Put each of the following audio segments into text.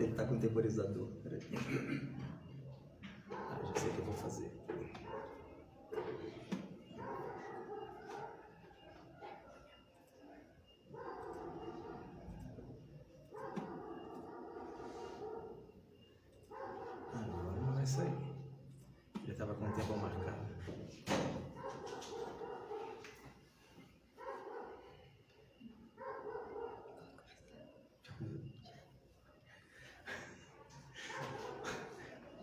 ele está com o temporizador. Peraí. Já sei o que eu vou fazer. Agora não vai sair. Ele estava com o tempo marcado.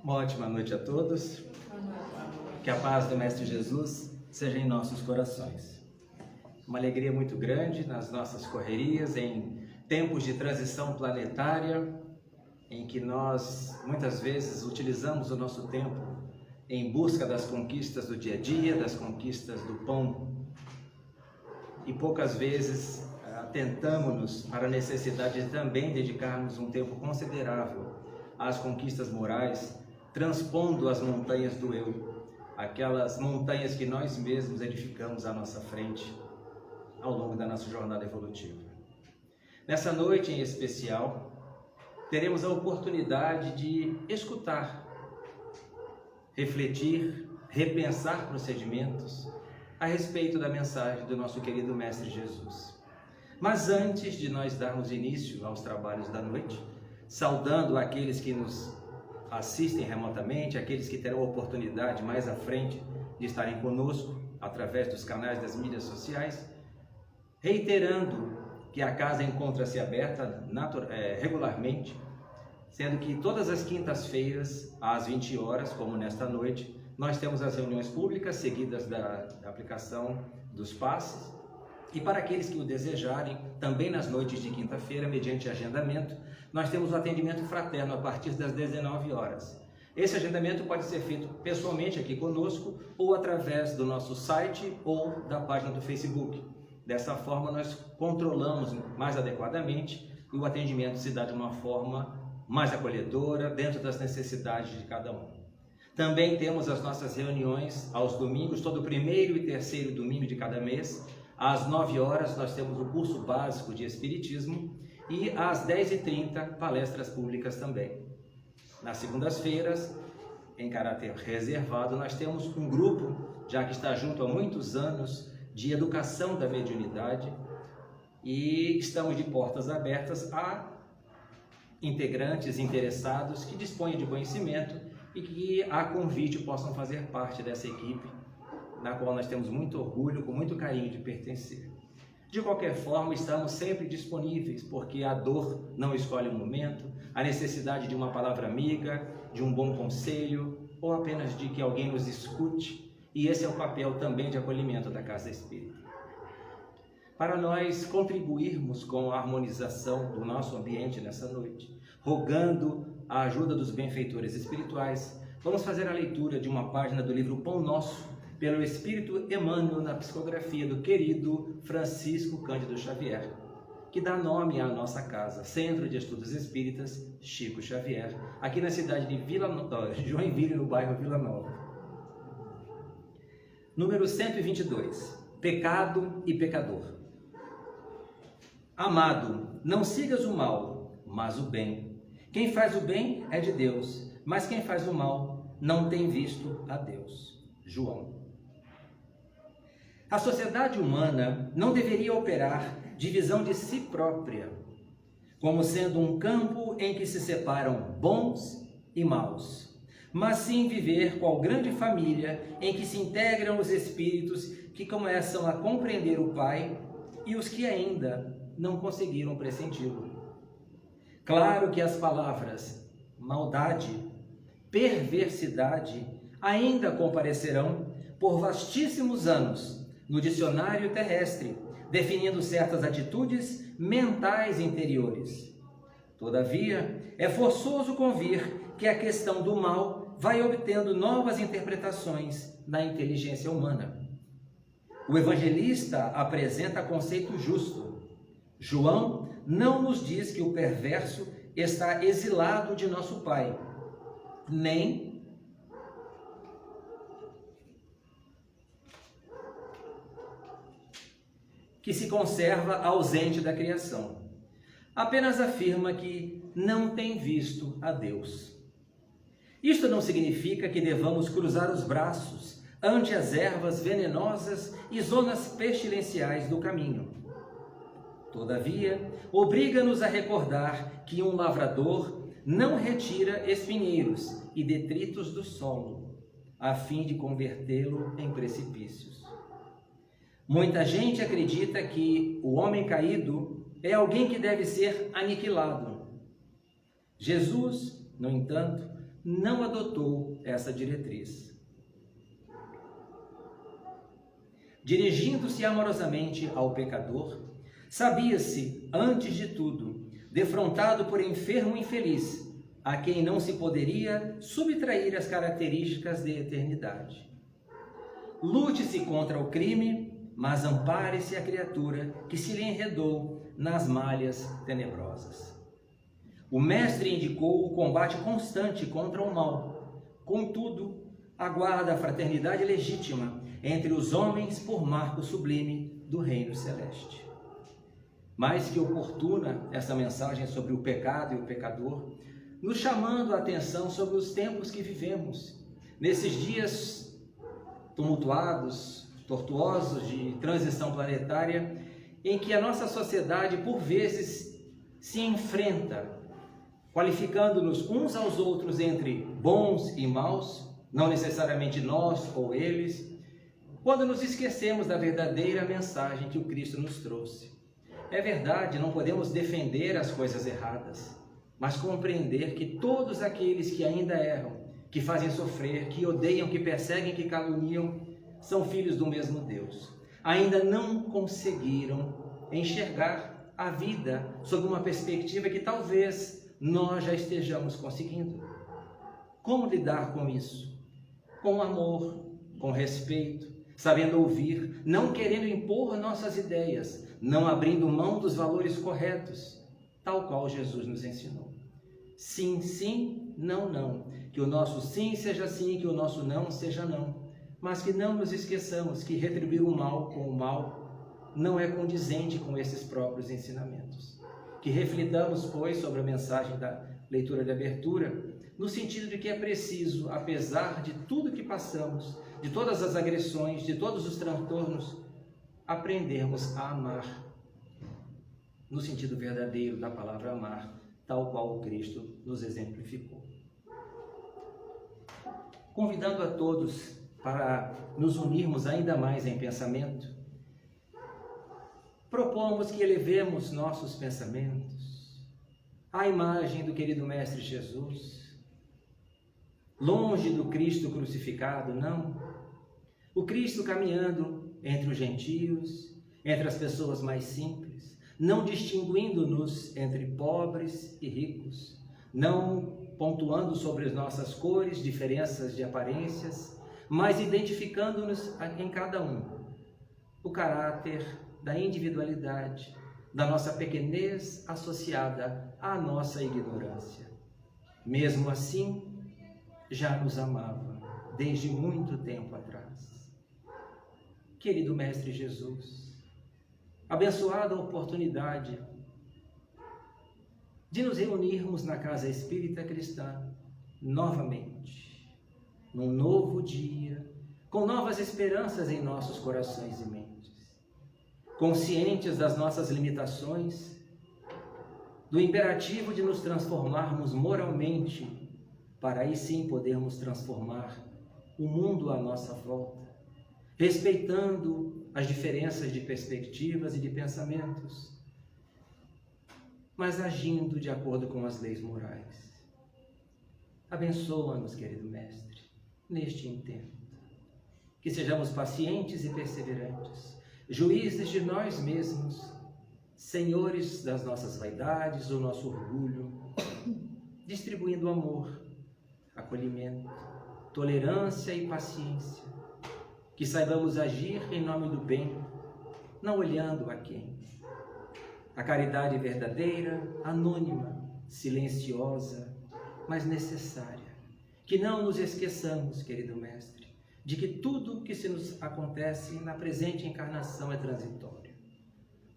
Uma ótima noite a todos. Que a paz do Mestre Jesus seja em nossos corações. Uma alegria muito grande nas nossas correrias, em tempos de transição planetária, em que nós muitas vezes utilizamos o nosso tempo em busca das conquistas do dia a dia, das conquistas do pão, e poucas vezes atentamos-nos para a necessidade de também dedicarmos um tempo considerável às conquistas morais, transpondo as montanhas do eu, aquelas montanhas que nós mesmos edificamos à nossa frente ao longo da nossa jornada evolutiva. Nessa noite em especial, teremos a oportunidade de escutar, refletir, repensar procedimentos a respeito da mensagem do nosso querido Mestre Jesus. Mas antes de nós darmos início aos trabalhos da noite, saudando aqueles que nos assistem remotamente, aqueles que terão a oportunidade mais à frente de estarem conosco através dos canais das mídias sociais, reiterando que a casa encontra-se aberta regularmente, sendo que todas as quintas-feiras, às 20 horas, como nesta noite, nós temos as reuniões públicas seguidas da aplicação dos passes, e para aqueles que o desejarem, também nas noites de quinta-feira, mediante agendamento, nós temos o atendimento fraterno a partir das 19 horas. Esse agendamento pode ser feito pessoalmente aqui conosco ou através do nosso site ou da página do Facebook. Dessa forma, nós controlamos mais adequadamente e o atendimento se dá de uma forma mais acolhedora, dentro das necessidades de cada um. Também temos as nossas reuniões aos domingos, todo primeiro e terceiro domingo de cada mês. Às 9 horas nós temos o curso básico de Espiritismo e às 10h30 palestras públicas também. Nas segundas-feiras, em caráter reservado, nós temos um grupo, já que está junto há muitos anos, de educação da mediunidade, e estamos de portas abertas a integrantes interessados que dispõem de conhecimento e que a convite possam fazer parte dessa equipe, na qual nós temos muito orgulho, com muito carinho de pertencer. De qualquer forma, estamos sempre disponíveis, porque a dor não escolhe um momento, a necessidade de uma palavra amiga, de um bom conselho, ou apenas de que alguém nos escute, e esse é o papel também de acolhimento da Casa Espírita. Para nós contribuirmos com a harmonização do nosso ambiente nessa noite, rogando a ajuda dos benfeitores espirituais, vamos fazer a leitura de uma página do livro Pão Nosso, pelo Espírito Emmanuel, na psicografia do querido Francisco Cândido Xavier, que dá nome à nossa casa, Centro de Estudos Espíritas Chico Xavier, aqui na cidade de Joinville, no bairro Vila Nova. Número 122. Pecado e pecador. Amado, não sigas o mal, mas o bem. Quem faz o bem é de Deus, mas quem faz o mal não tem visto a Deus. João. A sociedade humana não deveria operar divisão de si própria, como sendo um campo em que se separam bons e maus, mas sim viver qual grande família em que se integram os espíritos que começam a compreender o Pai e os que ainda não conseguiram pressenti-lo. Claro que as palavras maldade, perversidade ainda comparecerão por vastíssimos anos no dicionário terrestre, definindo certas atitudes mentais interiores. Todavia, é forçoso convir que a questão do mal vai obtendo novas interpretações na inteligência humana. O evangelista apresenta conceito justo. João não nos diz que o perverso está exilado de nosso Pai, nem que se conserva ausente da criação. apenas afirma que não tem visto a Deus. Isto não significa que devamos cruzar os braços ante as ervas venenosas e zonas pestilenciais do caminho. Todavia, obriga-nos a recordar que um lavrador não retira espinheiros e detritos do solo, a fim de convertê-lo em precipícios. Muita gente acredita que o homem caído é alguém que deve ser aniquilado. Jesus, no entanto, não adotou essa diretriz. Dirigindo-se amorosamente ao pecador, sabia-se, antes de tudo, defrontado por enfermo infeliz, a quem não se poderia subtrair as características de eternidade. Lute-se contra o crime, mas ampare-se a criatura que se lhe enredou nas malhas tenebrosas. O Mestre indicou o combate constante contra o mal. Contudo, aguarda a fraternidade legítima entre os homens por marco sublime do reino celeste. Mais que oportuna essa mensagem sobre o pecado e o pecador, nos chamando a atenção sobre os tempos que vivemos, nesses dias tumultuados, tortuosos de transição planetária, em que a nossa sociedade, por vezes, se enfrenta, qualificando-nos uns aos outros entre bons e maus, não necessariamente nós ou eles, quando nos esquecemos da verdadeira mensagem que o Cristo nos trouxe. É verdade, não podemos defender as coisas erradas, mas compreender que todos aqueles que ainda erram, que fazem sofrer, que odeiam, que perseguem, que caluniam, são filhos do mesmo Deus. Ainda não conseguiram enxergar a vida sob uma perspectiva que talvez nós já estejamos conseguindo. Como lidar com isso? Com amor, com respeito, sabendo ouvir, não querendo impor nossas ideias, não abrindo mão dos valores corretos, tal qual Jesus nos ensinou. Sim, sim, não, não. Que o nosso sim seja sim, que o nosso não seja não. Mas que não nos esqueçamos que retribuir o mal com o mal não é condizente com esses próprios ensinamentos. Que reflitamos, pois, sobre a mensagem da leitura de abertura, no sentido de que é preciso, apesar de tudo que passamos, de todas as agressões, de todos os transtornos, aprendermos a amar, no sentido verdadeiro da palavra amar, tal qual o Cristo nos exemplificou. Convidando a todos para nos unirmos ainda mais em pensamento, propomos que elevemos nossos pensamentos à imagem do querido Mestre Jesus, longe do Cristo crucificado, não. O Cristo caminhando entre os gentios, entre as pessoas mais simples, não distinguindo-nos entre pobres e ricos, não pontuando sobre as nossas cores, diferenças de aparências, mas identificando-nos em cada um o caráter da individualidade, da nossa pequenez associada à nossa ignorância. Mesmo assim, já nos amava desde muito tempo atrás. Querido Mestre Jesus, abençoada a oportunidade de nos reunirmos na Casa Espírita Cristã novamente, num novo dia, com novas esperanças em nossos corações e mentes, conscientes das nossas limitações, do imperativo de nos transformarmos moralmente, para aí sim podermos transformar o mundo à nossa volta, respeitando as diferenças de perspectivas e de pensamentos, mas agindo de acordo com as leis morais. Abençoa-nos, querido Mestre, neste intento. Que sejamos pacientes e perseverantes, juízes de nós mesmos, senhores das nossas vaidades, do nosso orgulho, distribuindo amor, acolhimento, tolerância e paciência. Que saibamos agir em nome do bem, não olhando a quem. A caridade verdadeira, anônima, silenciosa, mas necessária. Que não nos esqueçamos, querido Mestre, de que tudo que se nos acontece na presente encarnação é transitório.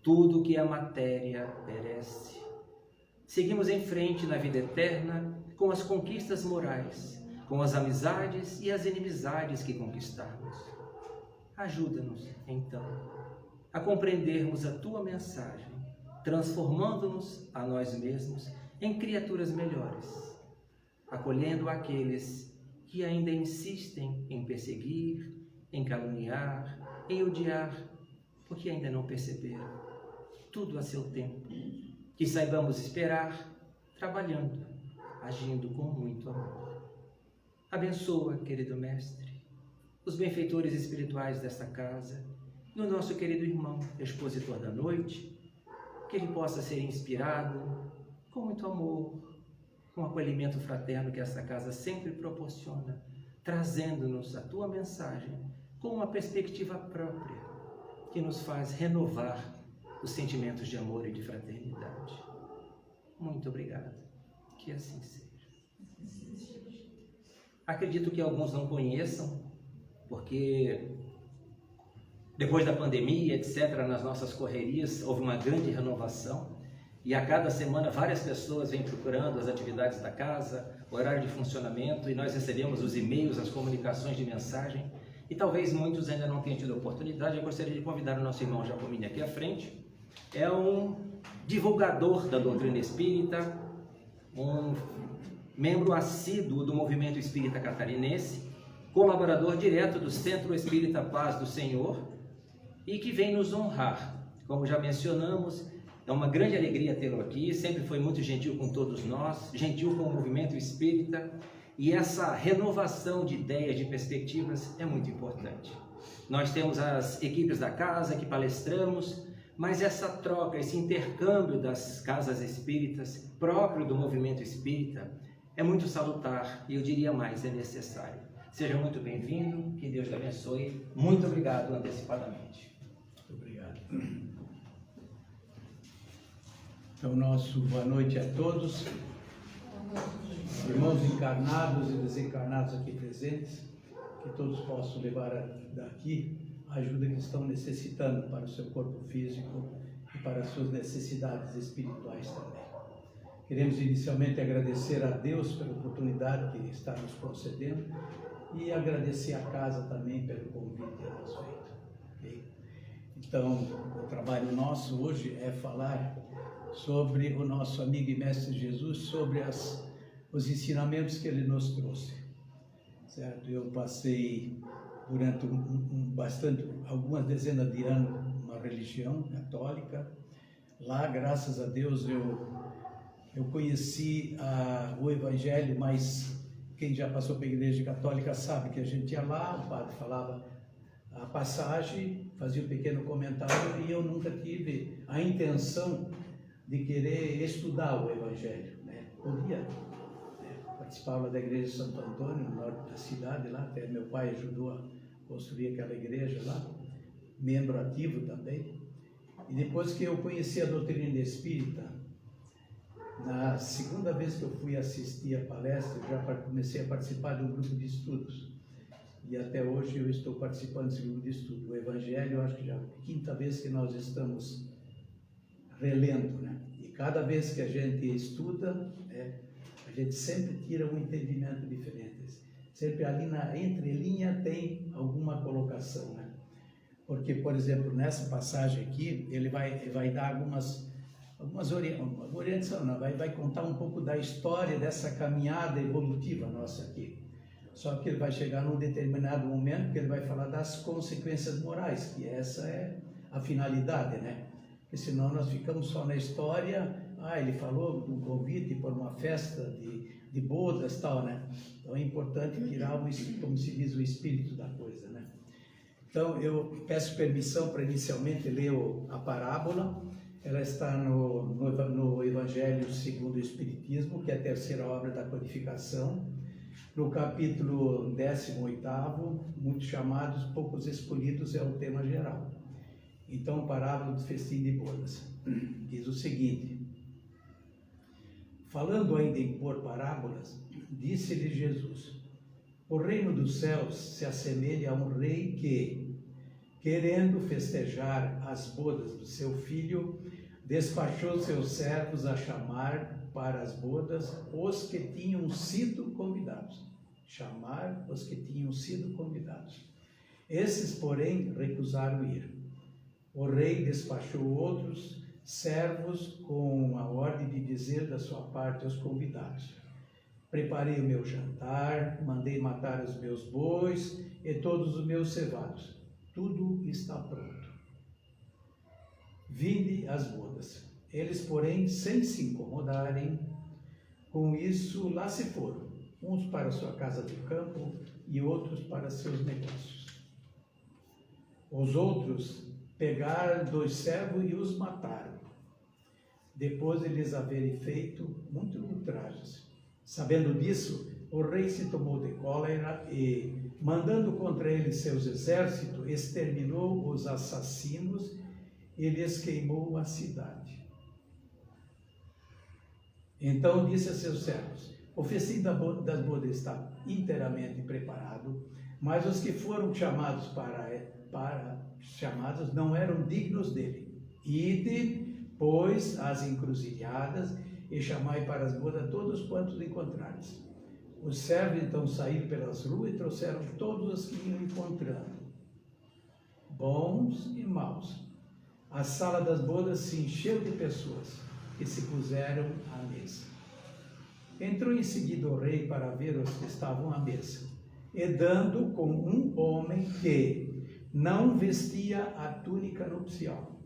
Tudo que é matéria perece, seguimos em frente na vida eterna com as conquistas morais, com as amizades e as inimizades que conquistarmos. Ajuda-nos, então, a compreendermos a Tua mensagem, transformando-nos a nós mesmos em criaturas melhores, acolhendo aqueles que ainda insistem em perseguir, em caluniar, em odiar, porque ainda não perceberam. Tudo a seu tempo. Que saibamos esperar, trabalhando, agindo com muito amor. Abençoa, querido Mestre, os benfeitores espirituais desta casa e o nosso querido irmão, expositor da noite, que ele possa ser inspirado com muito amor, com o acolhimento fraterno que esta casa sempre proporciona, trazendo-nos a Tua mensagem com uma perspectiva própria, que nos faz renovar os sentimentos de amor e de fraternidade. Muito obrigado. Que assim seja. Acredito que alguns não conheçam, porque depois da pandemia, etc., nas nossas correrias, houve uma grande renovação e a cada semana várias pessoas vêm procurando as atividades da casa, horário de funcionamento, e nós recebemos os e-mails, as comunicações de mensagem, e talvez muitos ainda não tenham tido a oportunidade. Eu gostaria de convidar o nosso irmão Jacomini aqui à frente. É um divulgador da doutrina espírita, um membro assíduo do movimento espírita catarinense, colaborador direto do Centro Espírita Paz do Senhor, e que vem nos honrar. Como já mencionamos, é uma grande alegria tê-lo aqui, sempre foi muito gentil com todos nós, gentil com o movimento espírita, e essa renovação de ideias, de perspectivas é muito importante. Nós temos as equipes da casa que palestramos, mas essa troca, esse intercâmbio das casas espíritas, próprio do movimento espírita, é muito salutar e eu diria mais, é necessário. Seja muito bem-vindo, que Deus te abençoe. Muito obrigado antecipadamente. Muito obrigado. Então, nosso boa noite a todos, irmãos encarnados e desencarnados aqui presentes, que todos possam levar daqui a ajuda que estão necessitando para o seu corpo físico e para as suas necessidades espirituais também. Queremos inicialmente agradecer a Deus pela oportunidade que está nos concedendo e agradecer à casa também pelo convite que nos feito. Okay? Então, o trabalho nosso hoje é falar sobre o nosso amigo e mestre Jesus, sobre os ensinamentos que ele nos trouxe. Certo? Eu passei durante algumas dezenas de anos uma religião católica. Lá, graças a Deus, eu conheci o Evangelho, mas quem já passou pela igreja católica sabe que a gente ia lá, o padre falava a passagem, fazia um pequeno comentário e eu nunca tive a intenção de querer estudar o Evangelho, né? Podia, participava da igreja de Santo Antônio, no norte da cidade, lá até meu pai ajudou a construir aquela igreja lá, membro ativo também. E depois que eu conheci a doutrina espírita, na segunda vez que eu fui assistir a palestra, eu já comecei a participar de um grupo de estudos. E até hoje eu estou participando desse grupo de estudo. O Evangelho, eu acho que já é a quinta vez que nós estamos relendo, né? E cada vez que a gente estuda, a gente sempre tira um entendimento diferente. Sempre ali na entrelinha tem alguma colocação, né? Porque, por exemplo, nessa passagem aqui, ele vai dar algumas orientações, não, vai contar um pouco da história dessa caminhada evolutiva nossa aqui. Só que ele vai chegar num determinado momento que ele vai falar das consequências morais, que essa é a finalidade, né? Porque senão nós ficamos só na história, ele falou do convite por uma festa de bodas e tal, né? Então é importante tirar, como se diz, o espírito da coisa, né? Então eu peço permissão para inicialmente ler a parábola. Ela está no Evangelho segundo o Espiritismo, que é a terceira obra da codificação, no capítulo 18º, muitos chamados, poucos escolhidos é o tema geral. Então, parábola do festim de bodas diz o seguinte: falando ainda em pôr parábolas, disse-lhe Jesus: o reino dos céus se assemelha a um rei que, querendo festejar as bodas do seu filho, despachou seus servos a chamar para as bodas os que tinham sido convidados. Chamar os que tinham sido convidados. Esses, porém, recusaram ir. O rei despachou outros servos com a ordem de dizer da sua parte aos convidados: preparei o meu jantar, mandei matar os meus bois e todos os meus cevados. Tudo está pronto. Vinde às bodas. Eles, porém, sem se incomodarem com isso, lá se foram, uns para sua casa de campo e outros para seus negócios. Os outros pegaram 2 servos e os mataram, depois de lhes haverem feito muitos ultrajes. Sabendo disso, o rei se tomou de cólera e, mandando contra eles seus exércitos, exterminou os assassinos e lhes queimou a cidade. Então disse a seus servos: o festim das bodas está inteiramente preparado, mas os que foram chamados chamados não eram dignos dele. Ide, pois, às encruzilhadas e chamai para as bodas todos quantos encontrares. Os servos então saíram pelas ruas e trouxeram todos os que iam encontrando, bons e maus. A sala das bodas se encheu de pessoas que se puseram à mesa. Entrou em seguida o rei para ver os que estavam à mesa, e dando com um homem que não vestia a túnica nupcial,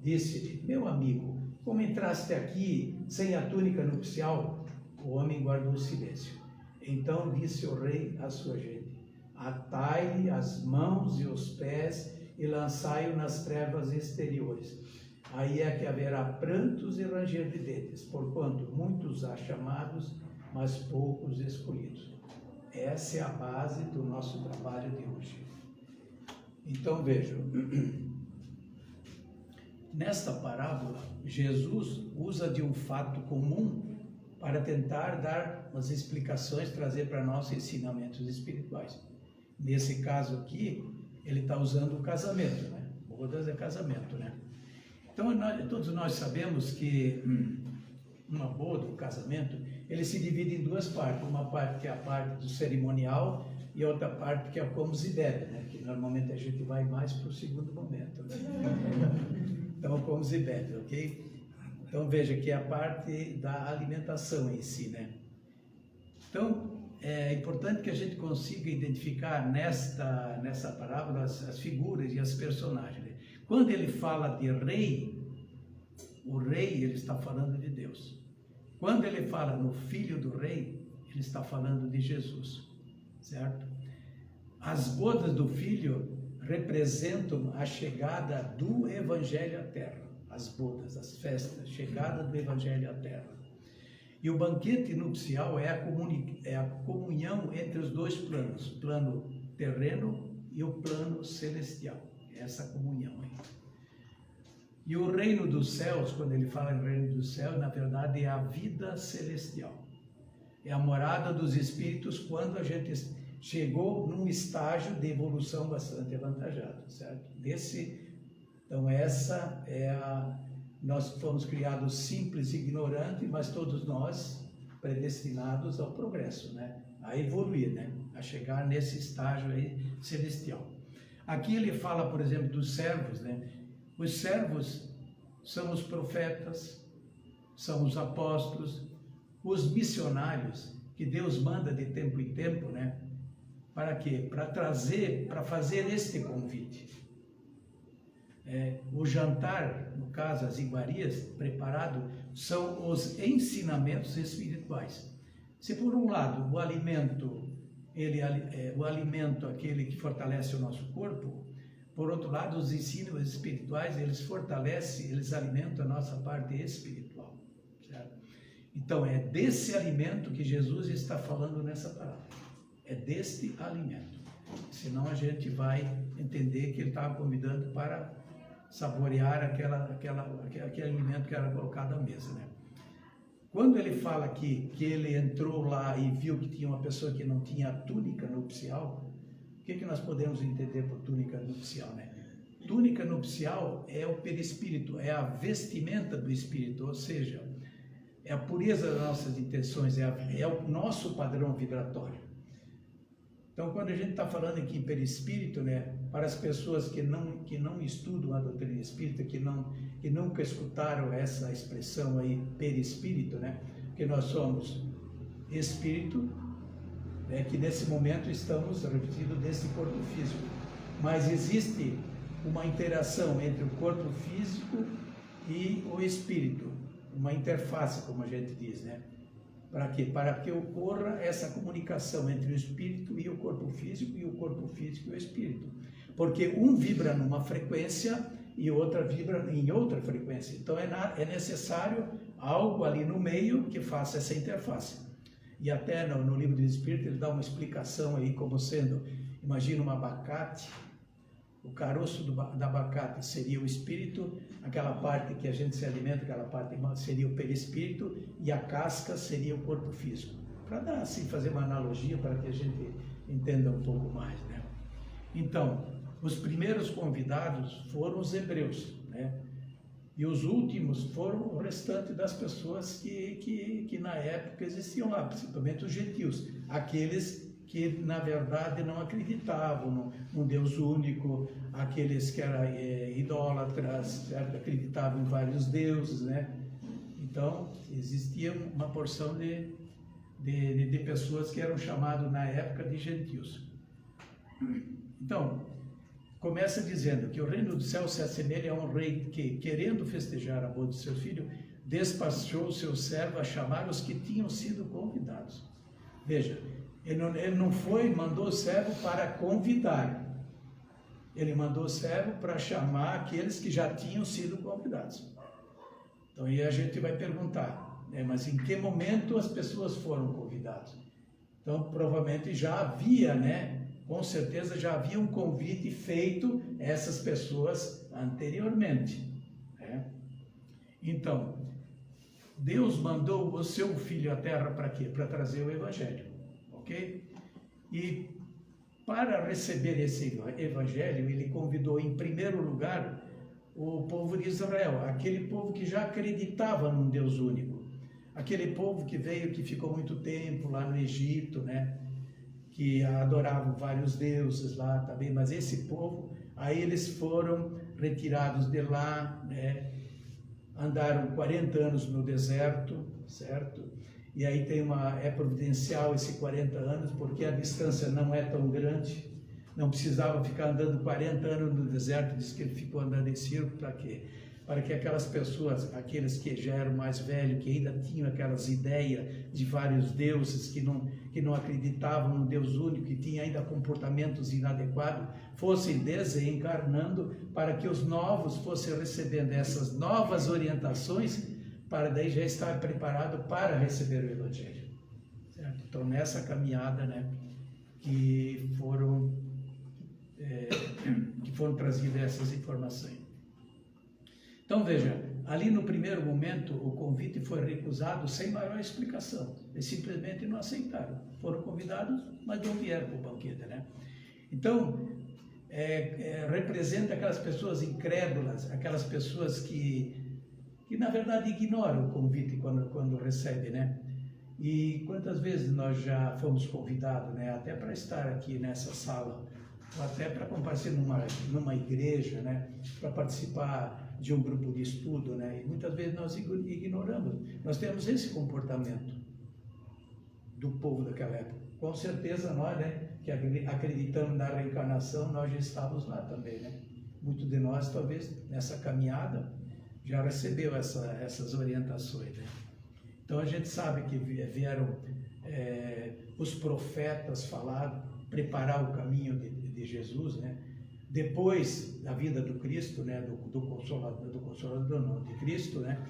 disse-lhe: meu amigo, como entraste aqui sem a túnica nupcial? O homem guardou silêncio. Então disse o rei à sua gente: atai-lhe as mãos e os pés e lançai-o nas trevas exteriores. Aí é que haverá prantos e ranger de dentes, porquanto muitos há chamados, mas poucos escolhidos. Essa é a base do nosso trabalho de hoje. Então vejam, nesta parábola, Jesus usa de um fato comum para tentar dar umas explicações, trazer para nós ensinamentos espirituais. Nesse caso aqui, ele está usando o casamento, né? Bodas é casamento, né? Então, todos nós sabemos que uma boda, um casamento, ele se divide em 2 partes. Uma parte que é a parte do cerimonial e outra parte que é o comes e bebe, né? Que normalmente a gente vai mais para o segundo momento, né? Então, comes e bebe, ok? Então, veja que é a parte da alimentação em si, né? Então, é importante que a gente consiga identificar nessa parábola as figuras e as personagens, né? Quando ele fala de rei, o rei, ele está falando de Deus. Quando ele fala no filho do rei, ele está falando de Jesus, certo? As bodas do filho representam a chegada do evangelho à terra. As bodas, as festas, chegada do evangelho à terra. E o banquete nupcial é a comunhão entre os 2 planos, o plano terreno e o plano celestial. Essa comunhão aí. E o reino dos céus, quando ele fala em reino dos céus, na verdade é a vida celestial. É a morada dos espíritos quando a gente chegou num estágio de evolução bastante avantajado, certo? Então essa é nós fomos criados simples e ignorantes, mas todos nós predestinados ao progresso, né? A evoluir, né? A chegar nesse estágio aí celestial. Aqui ele fala, por exemplo, dos servos, né? Os servos são os profetas, são os apóstolos, os missionários que Deus manda de tempo em tempo, né? Para quê? Para fazer este convite. O jantar, no caso as iguarias, preparado, são os ensinamentos espirituais. Se por um lado o alimento, o alimento aquele que fortalece o nosso corpo, por outro lado os ensinos espirituais, eles fortalecem, eles alimentam a nossa parte espiritual, certo? Então é desse alimento que Jesus está falando nessa parábola, é deste alimento, senão a gente vai entender que ele estava convidando para saborear aquele alimento que era colocado à mesa, né? Quando ele fala aqui que ele entrou lá e viu que tinha uma pessoa que não tinha a túnica nupcial, o que nós podemos entender por túnica nupcial, né? Túnica nupcial é o perispírito, é a vestimenta do espírito, ou seja, é a pureza das nossas intenções, é o nosso padrão vibratório. Então, quando a gente está falando aqui em perispírito, né, para as pessoas que não estudam a doutrina espírita, que nunca escutaram essa expressão aí, perispírito, né, que nós somos espírito, né, que nesse momento estamos revestidos desse corpo físico. Mas existe uma interação entre o corpo físico e o espírito, uma interface, como a gente diz, né? Para quê? Para que ocorra essa comunicação entre o espírito e o corpo físico, e o corpo físico e o espírito. Porque um vibra numa frequência e outra vibra em outra frequência. Então é necessário algo ali no meio que faça essa interface. E até no livro do Espírito ele dá uma explicação aí como sendo, imagina um abacate, o caroço do abacate seria o espírito, aquela parte que a gente se alimenta, aquela parte seria o perispírito, e a casca seria o corpo físico. Para dar assim, fazer uma analogia para que a gente entenda um pouco mais, né? Então, os primeiros convidados foram os hebreus, né? E os últimos foram o restante das pessoas que na época existiam lá, principalmente os gentios, aqueles que na verdade não acreditavam num Deus único, aqueles que eram idólatras, certo? Acreditavam em vários deuses, né? Então existia uma porção de pessoas que eram chamadas na época de gentios. Então, começa dizendo que o reino do céu se assemelha a um rei que, querendo festejar a boda de seu filho, despachou o seu servo a chamar os que tinham sido convidados. Veja, ele não mandou o servo para convidar, ele mandou o servo para chamar aqueles que já tinham sido convidados. Então aí a gente vai perguntar, né, mas em que momento as pessoas foram convidadas? Então provavelmente já havia, né, com certeza já havia um convite feito a essas pessoas anteriormente, né? Então, Deus mandou o seu Filho à Terra para quê? Para trazer o Evangelho. Okay? E para receber esse evangelho, ele convidou em primeiro lugar o povo de Israel, aquele povo que já acreditava num Deus único, aquele povo que veio, que ficou muito tempo lá no Egito, né? Que adoravam vários deuses lá também, mas esse povo, aí eles foram retirados de lá, né? Andaram 40 anos no deserto, certo? E aí é providencial esse 40 anos, porque a distância não é tão grande, não precisava ficar andando 40 anos no deserto, diz que ele ficou andando em círculo, para quê? Para que aquelas pessoas, aqueles que já eram mais velhos, que ainda tinham aquelas ideias de vários deuses, que não acreditavam no Deus único, que tinham ainda comportamentos inadequados, fossem desencarnando, para que os novos fossem recebendo essas novas orientações, para daí já estar preparado para receber o Evangelho. Certo? Então, nessa caminhada, né, que foram trazidas essas informações. Então, veja, ali no primeiro momento, o convite foi recusado sem maior explicação. Eles simplesmente não aceitaram. Foram convidados, mas não vieram para o banquete, né? Então, representa aquelas pessoas incrédulas, aquelas pessoas que na verdade ignoram o convite quando recebe, né? E quantas vezes nós já fomos convidados, né? Até para estar aqui nessa sala, ou até para comparecer numa igreja, né? Para participar de um grupo de estudo, né? E muitas vezes nós ignoramos. Nós temos esse comportamento do povo daquela época. Com certeza nós, né? Que acreditamos na reencarnação, nós já estávamos lá também, né? Muitos de nós, talvez, nessa caminhada, já recebeu essas orientações, né? Então a gente sabe que vieram os profetas falar, preparar o caminho de Jesus, né? Depois da vida do Cristo, né? Do Consolador não, de Cristo, né?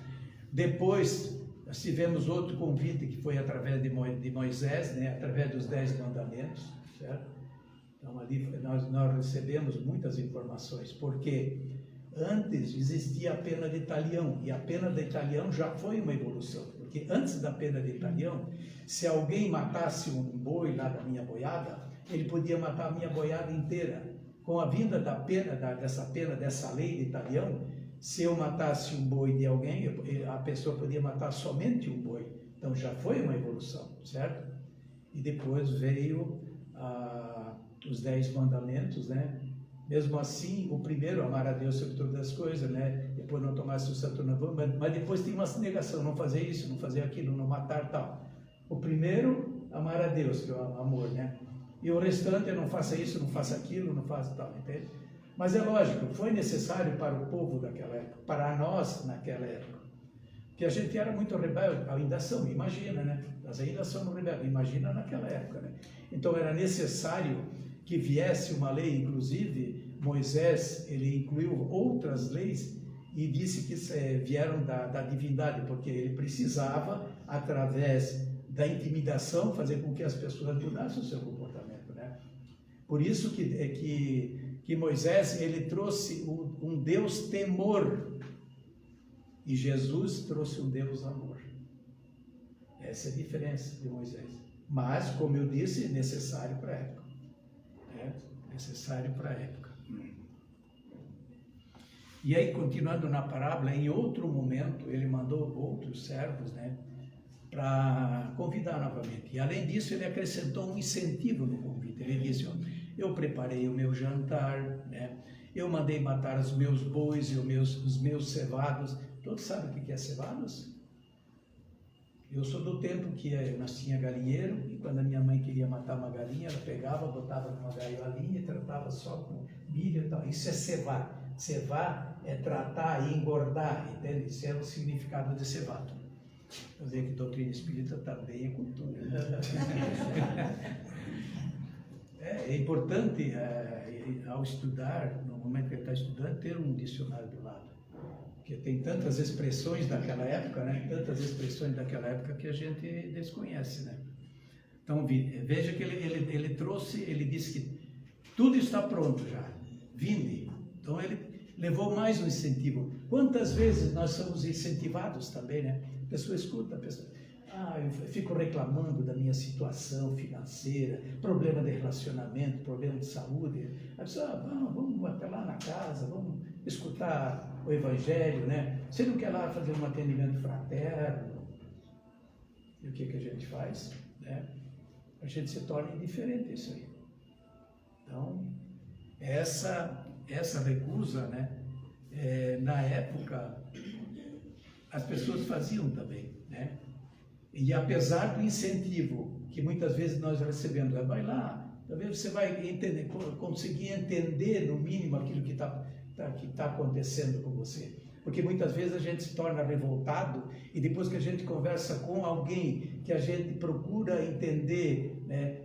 Depois nós tivemos outro convite que foi através de Moisés, né? Através dos 10 mandamentos, certo? Então ali nós recebemos muitas informações, porque antes existia a pena de talião, e a pena de talião já foi uma evolução, porque antes da pena de talião, se alguém matasse um boi lá da minha boiada, ele podia matar a minha boiada inteira. Com a vinda dessa lei de talião, se eu matasse um boi de alguém, a pessoa podia matar somente um boi. Então já foi uma evolução, certo? E depois veio os 10 mandamentos, né? Mesmo assim, o primeiro, amar a Deus sobre todas as coisas, né? Depois não tomar seu santo nome, mas depois tem uma negação, não fazer isso, não fazer aquilo, não matar, tal. O primeiro, amar a Deus, que é o amor, né? E o restante é não faça isso, não faça aquilo, não faça tal, entende? Mas é lógico, foi necessário para o povo daquela época, para nós naquela época. Porque a gente era muito rebelde, ainda são, imagina, né? Nós ainda somos rebeldes, imagina naquela época, né? Então era necessário que viesse uma lei, inclusive Moisés, ele incluiu outras leis e disse que vieram da divindade, porque ele precisava, através da intimidação, fazer com que as pessoas mudassem o seu comportamento, né? Por isso que Moisés, ele trouxe um Deus temor e Jesus trouxe um Deus amor. Essa é a diferença de Moisés. Mas, como eu disse, necessário para a época. Necessário para a época. E aí, continuando na parábola, em outro momento, ele mandou outros servos, né, para convidar novamente. E além disso, ele acrescentou um incentivo no convite. Ele disse: eu preparei o meu jantar, né, eu mandei matar os meus bois e os meus cevados. Todos sabem o que é cevados? Eu sou do tempo que nós tinha galinheiro, e quando a minha mãe queria matar uma galinha, ela pegava, botava numa gaiolinha e tratava só com milho e tal. Isso é cevar. Cevar é tratar e engordar, entende? Isso é o significado de cevado. Quer dizer que doutrina espírita também é cultura. É importante, ao estudar, no momento que ele está estudando, ter um dicionário do lado. Porque tem tantas expressões daquela época, né? Tantas expressões daquela época que a gente desconhece, né? Então, veja que ele trouxe, ele disse que tudo está pronto já, vinde. Então, ele levou mais um incentivo. Quantas vezes nós somos incentivados também, né? A pessoa escuta, a pessoa... eu fico reclamando da minha situação financeira, problema de relacionamento, problema de saúde. A pessoa, vamos até lá na casa, vamos escutar o Evangelho, né? Você não quer lá fazer um atendimento fraterno? E o que a gente faz? Né? A gente se torna indiferente a isso aí. Então, essa recusa, né? Na época, as pessoas faziam também, né? E apesar do incentivo que muitas vezes nós recebemos, vai lá, talvez você vai conseguir entender no mínimo aquilo que está acontecendo com você. Porque muitas vezes a gente se torna revoltado e depois que a gente conversa com alguém que a gente procura entender, né,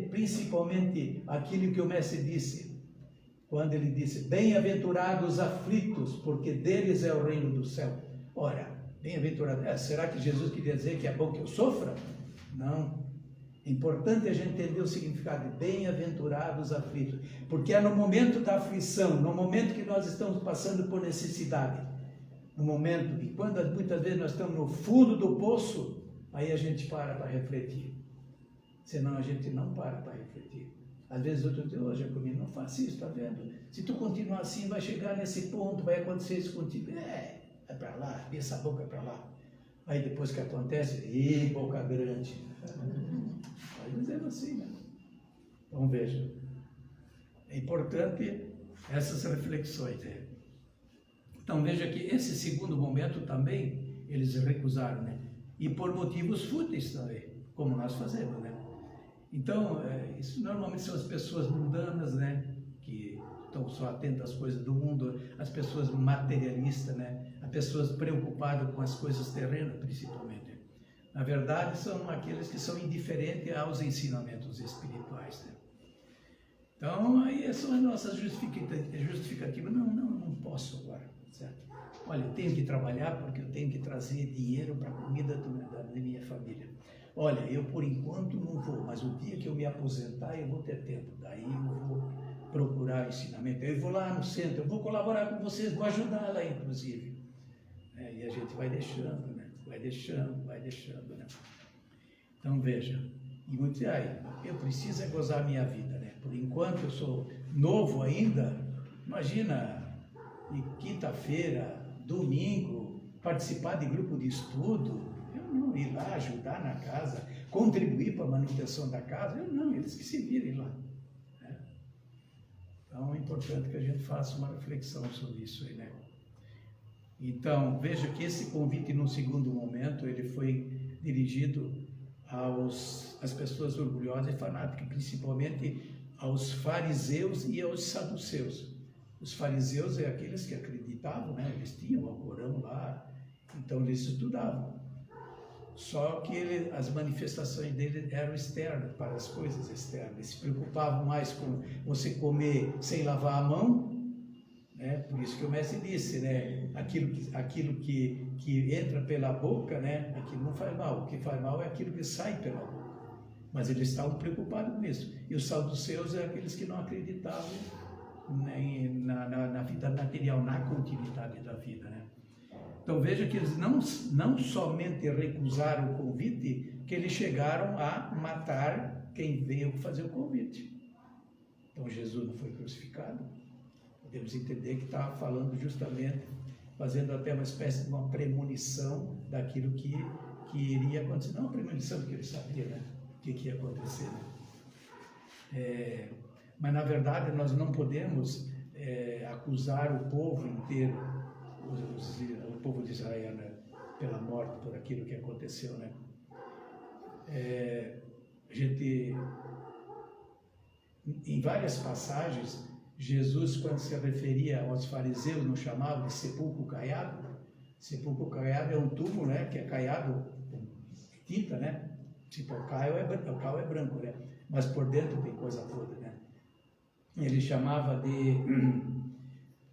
principalmente aquilo que o Mestre disse, quando ele disse: bem-aventurados aflitos, porque deles é o reino do céu. Ora, bem-aventurado, será que Jesus queria dizer que é bom que eu sofra? Não. É importante a gente entender o significado de bem-aventurados aflitos, porque é no momento da aflição, no momento que nós estamos passando por necessidade, no momento, e quando muitas vezes nós estamos no fundo do poço, aí a gente para refletir. Senão a gente não para refletir. Às vezes outro diz: hoje comigo, não faça isso, está vendo? Se tu continuar assim, vai chegar nesse ponto, vai acontecer isso contigo. É para lá, essa boca é para lá. Aí depois que acontece, boca grande. Vai dizendo assim, né? Então veja, é importante essas reflexões. Né? Então veja que esse segundo momento também eles recusaram, né? E por motivos fúteis também, como nós fazemos, né? Então, isso normalmente são as pessoas mundanas, né? Que estão só atentas às coisas do mundo, as pessoas materialistas, né? As pessoas preocupadas com as coisas terrenas, principalmente. Na verdade, são aqueles que são indiferentes aos ensinamentos espirituais, né? Então, aí são as nossas justificativas. Não posso agora, certo? Olha, eu tenho que trabalhar porque eu tenho que trazer dinheiro para a comida da minha família. Olha, eu por enquanto não vou, mas o dia que eu me aposentar eu vou ter tempo. Daí eu vou procurar ensinamento. Eu vou lá no centro, eu vou colaborar com vocês, vou ajudar lá, inclusive. E a gente vai deixando, né? Vai deixando, né? Então veja, e muitos eu preciso gozar a minha vida, né? Por enquanto eu sou novo ainda, imagina, e quinta-feira, domingo, participar de grupo de estudo. Eu não, ir lá ajudar na casa, contribuir para a manutenção da casa, eu não, eles que se virem lá. Né? Então é importante que a gente faça uma reflexão sobre isso aí, né? Então, veja que esse convite, num segundo momento, ele foi dirigido às pessoas orgulhosas e fanáticas, principalmente aos fariseus e aos saduceus. Os fariseus é aqueles que acreditavam, né? Eles tinham o Alcorão lá, então eles estudavam. Só que as manifestações dele eram externas, para as coisas externas. Eles se preocupavam mais com você comer sem lavar a mão, né? Por isso que o mestre disse, né? Aquilo que entra pela boca, né? Aquilo não faz mal. O que faz mal é aquilo que sai pela boca. Mas eles estavam preocupados com isso. E os saduceus eram aqueles que não acreditavam na vida material, na continuidade da vida, né? Então veja que eles não somente recusaram o convite, que eles chegaram a matar quem veio fazer o convite. Então Jesus não foi crucificado. Podemos entender que estava falando justamente, fazendo até uma espécie de uma premonição daquilo que iria acontecer. Não uma premonição, porque ele sabia, né? O que ia acontecer, né? Mas na verdade nós não podemos acusar o povo inteiro, o povo de Israel, né, pela morte, por aquilo que aconteceu, né? Em várias passagens, Jesus, quando se referia aos fariseus, não chamava de sepulcro caiado. Sepulcro caiado é um túmulo, né, que é caiado com tinta, né? Tipo, o cal é branco, né? Mas por dentro tem coisa toda, né? Ele chamava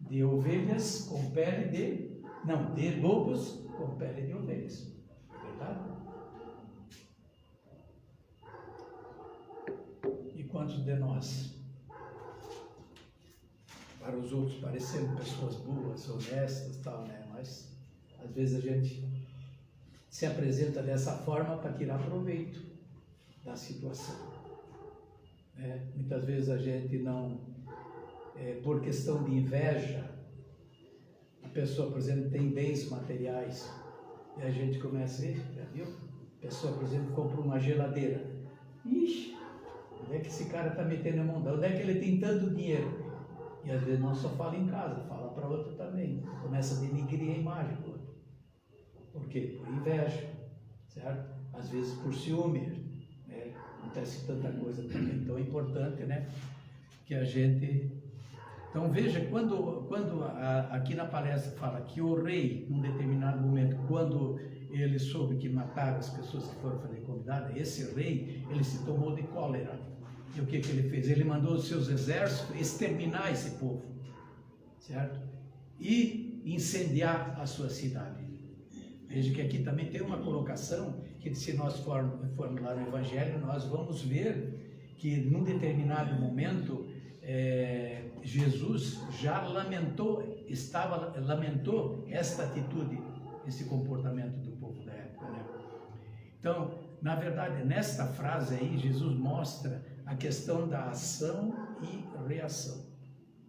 de ovelhas com pele de lobos com pele de ovelhas. Verdade? E quantos de nós, para os outros, parecendo pessoas boas, honestas e tal, né? Mas às vezes a gente se apresenta dessa forma para tirar proveito da situação. Muitas vezes a gente não, por questão de inveja, a pessoa, por exemplo, tem bens materiais e a gente começa a ver, já viu? A pessoa, por exemplo, compra uma geladeira. Ixi, onde é que esse cara está metendo a mão? Onde é que ele tem tanto dinheiro? E às vezes não só fala em casa, fala para outro também. Começa a denigrir a imagem do outro. Por quê? Por inveja, certo? Às vezes por ciúme, né? Acontece tanta coisa também. Então é importante, né, que a gente... Então veja, quando aqui na palestra fala que o rei, num determinado momento, quando ele soube que mataram as pessoas que foram fazer convidada, esse rei, ele se tomou de cólera. E o que ele fez? Ele mandou os seus exércitos exterminar esse povo, certo? E incendiar a sua cidade. Veja que aqui também tem uma colocação que, se nós formos lá no Evangelho, nós vamos ver que num determinado momento Jesus já lamentou esta atitude, esse comportamento do povo da época, né? Então, na verdade, nesta frase aí, Jesus mostra a questão da ação e reação.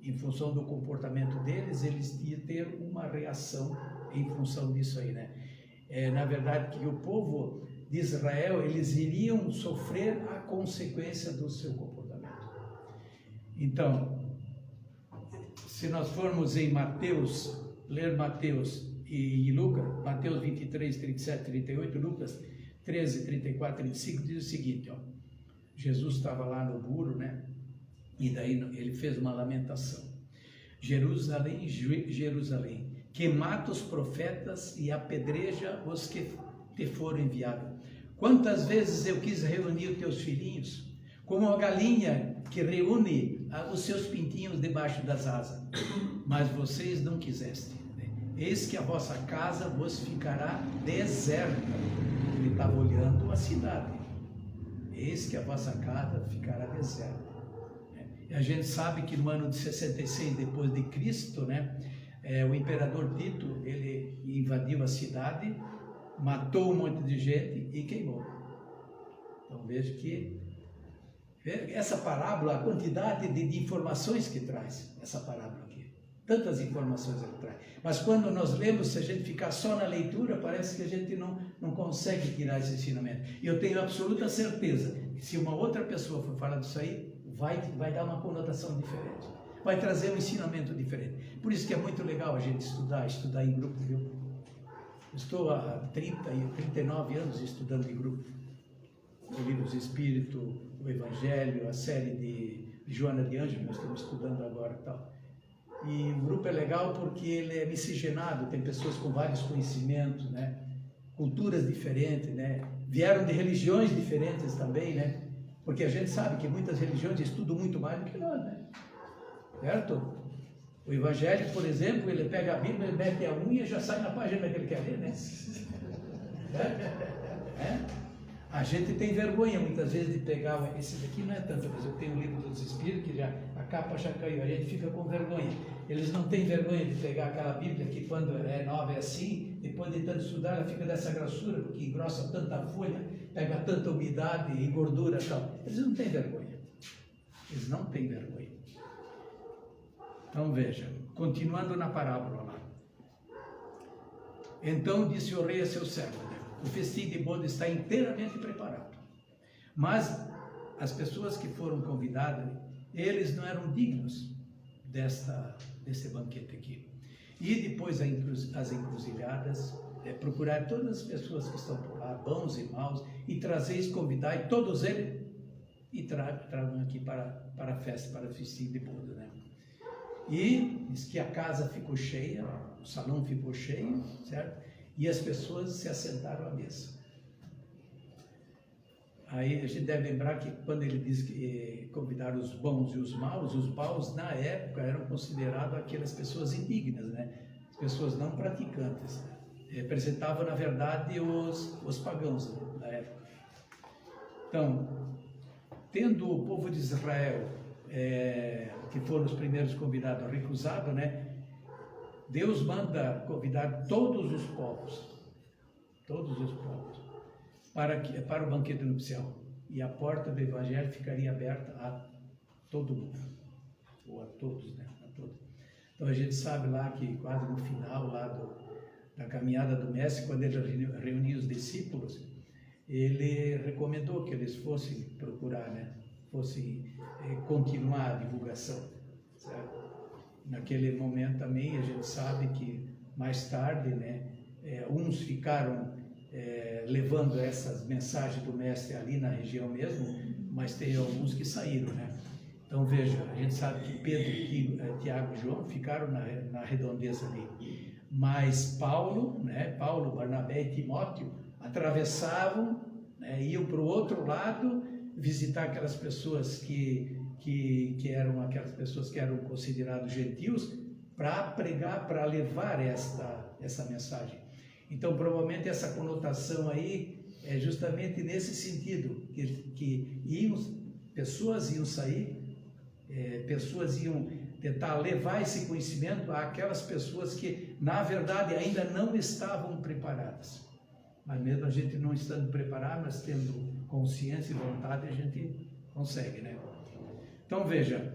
Em função do comportamento deles, eles iam ter uma reação em função disso aí, né? Na verdade, que o povo de Israel, eles iriam sofrer a consequência do seu comportamento. Então, se nós formos em Mateus, ler Mateus e Lucas, Mateus 23, 37, 38, Lucas 13, 34, 35, diz o seguinte, ó. Jesus estava lá no muro, né? E daí ele fez uma lamentação. Jerusalém, Jerusalém, que mata os profetas e apedreja os que te foram enviados. Quantas vezes eu quis reunir teus filhinhos, como a galinha que reúne os seus pintinhos debaixo das asas, mas vocês não quisestem. Eis que a vossa casa vos ficará deserta. Ele estava olhando a cidade. Eis que a vossa casa ficará deserta. E a gente sabe que no ano de 66 depois de Cristo, né, o imperador Tito, ele invadiu a cidade, matou um monte de gente e queimou. Então veja que essa parábola, a quantidade de informações que traz essa parábola aqui. Tantas informações ele traz. Mas quando nós lemos, se a gente ficar só na leitura, parece que a gente não consegue tirar esse ensinamento. E eu tenho absoluta certeza que se uma outra pessoa for falar disso aí, vai dar uma conotação diferente. Vai trazer um ensinamento diferente. Por isso que é muito legal a gente estudar em grupo, viu? Eu estou há 39 anos estudando em grupo. O Livro dos Espíritos, o Evangelho, a série de Joana de Ângeles, nós estamos estudando agora e tal. E o grupo é legal porque ele é miscigenado, tem pessoas com vários conhecimentos, né? Culturas diferentes, né? Vieram de religiões diferentes também, né? Porque a gente sabe que muitas religiões estudam muito mais do que nós, né? Certo? O Evangelho, por exemplo, ele pega a Bíblia, ele mete a unha e já sai na página que ele quer ler, né? A gente tem vergonha muitas vezes de pegar, esse daqui não é tanto, mas eu tenho o Livro dos Espíritos, que a capa já caiu, a gente fica com vergonha. Eles não têm vergonha de pegar aquela Bíblia que quando é nova é assim, depois de tanto estudar ela fica dessa grossura, porque engrossa tanta folha, pega tanta umidade e gordura e tal. Eles não têm vergonha. Eles não têm vergonha. Então veja, continuando na parábola lá. Então disse o rei a seu servo, o festim de boda está inteiramente preparado. Mas as pessoas que foram convidadas, eles não eram dignos desse banquete aqui. E depois as encruzilhadas, procurar todas as pessoas que estão por lá, bons e maus, e trazeis, convidai todos eles, e tragam aqui para a festa, para o festim de boda, né? E diz que a casa ficou cheia, o salão ficou cheio, certo? E as pessoas se assentaram à mesa. Aí a gente deve lembrar que quando ele diz que convidaram os bons e os maus na época eram considerados aquelas pessoas indignas, né? As pessoas não praticantes. Representavam, na verdade, os pagãos, né, da época. Então, tendo o povo de Israel, que foram os primeiros convidados, recusado, né? Deus manda convidar todos os povos, para o banquete nupcial. E a porta do Evangelho ficaria aberta a todo mundo, ou a todos, né? A todos. Então a gente sabe lá que quase no final lá da caminhada do Mestre, quando ele reuniu os discípulos, ele recomendou que eles fossem procurar, né? Fossem continuar a divulgação, certo? Naquele momento também a gente sabe que mais tarde, né, uns ficaram levando essas mensagens do Mestre ali na região mesmo, mas tem alguns que saíram, né? Então veja, a gente sabe que Pedro, Tiago e João ficaram na redondeza ali, mas Paulo, né, Barnabé e Timóteo atravessavam, né, iam para o outro lado visitar aquelas pessoas que eram aquelas pessoas que eram considerados gentios, para pregar, para levar essa mensagem. Então, provavelmente essa conotação aí é justamente nesse sentido, que pessoas iam sair, pessoas iam tentar levar esse conhecimento àquelas pessoas que, na verdade, ainda não estavam preparadas. Mas mesmo a gente não estando preparado, mas tendo consciência e vontade, a gente consegue, né? Então veja,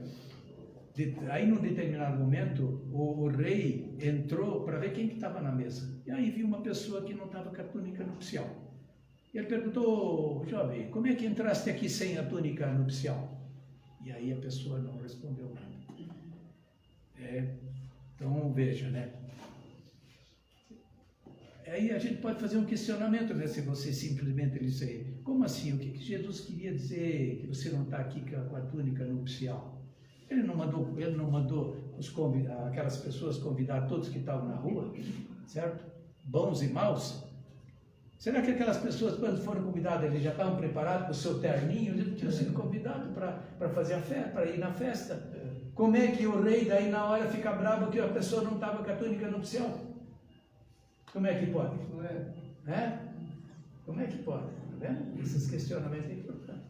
aí num determinado momento, o rei entrou para ver quem que estava na mesa. E aí viu uma pessoa que não estava com a túnica nupcial. Ele perguntou, jovem, como é que entraste aqui sem a túnica nupcial? E aí a pessoa não respondeu nada. Então veja, né? Aí a gente pode fazer um questionamento, né? Se você simplesmente disser, como assim? O que Jesus queria dizer que você não está aqui com a túnica nupcial? Ele não mandou aquelas pessoas convidar todos que estavam na rua, certo? Bons e maus? Será que aquelas pessoas, quando foram convidadas, eles já estavam preparados com o seu terninho? Eles tinham sido convidados para fazer a festa, para ir na festa? Como é que o rei daí na hora fica bravo que a pessoa não estava com a túnica nupcial? Como é que pode? Como é que pode? Tá vendo? Esses questionamentos é importante.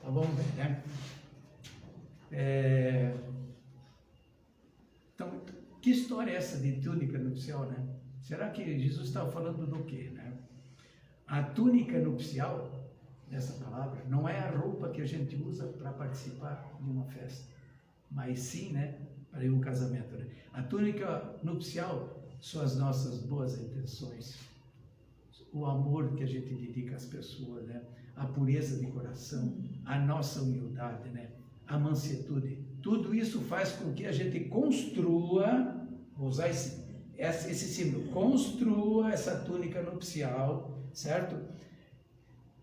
Tá bom, né? Então, que história é essa de túnica nupcial, né? Será que Jesus estava falando do quê, né? A túnica nupcial, nessa palavra, não é a roupa que a gente usa para participar de uma festa, mas sim, né, para um casamento. Né? A túnica nupcial são as nossas boas intenções, o amor que a gente dedica às pessoas, né? A pureza de coração, a nossa humildade, né? A mansuetude. Tudo isso faz com que a gente construa, vou usar esse símbolo, construa essa túnica nupcial, certo?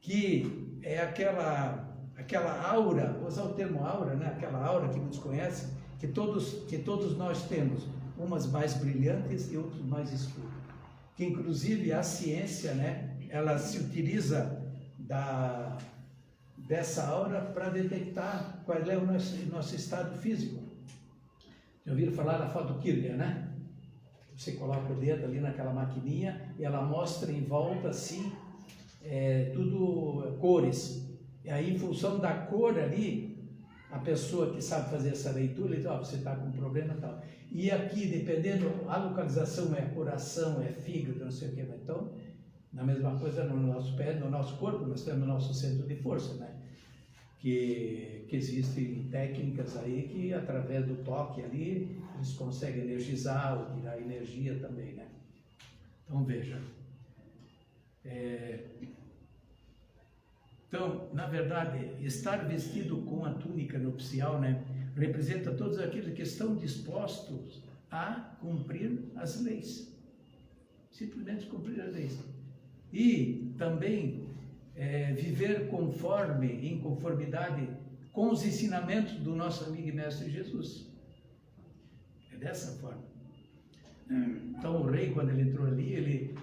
Que é aquela aura, vou usar o termo aura, né? Aquela aura que muitos conhecem, que todos nós temos, umas mais brilhantes e outras mais escuras. Que inclusive a ciência, né? Ela se utiliza dessa aura para detectar qual é o nosso estado físico. Já ouviram falar da fotoquímica, né? Você coloca o dedo ali naquela maquininha e ela mostra em volta assim, tudo cores. E aí, em função da cor ali, a pessoa que sabe fazer essa leitura, diz, você está com um problema e tal. E aqui, dependendo, a localização é coração, é fígado, não sei o que, então, na mesma coisa no nosso pé, no nosso corpo, nós temos o nosso centro de força, né? Que existem técnicas aí que, através do toque ali, eles conseguem energizar ou tirar energia também, né? Então, veja. Então, na verdade, estar vestido com a túnica nupcial, né, representa todos aqueles que estão dispostos a cumprir as leis. Simplesmente cumprir as leis. E também viver em conformidade com os ensinamentos do nosso amigo e mestre Jesus. É dessa forma. Então, o rei, quando ele entrou ali,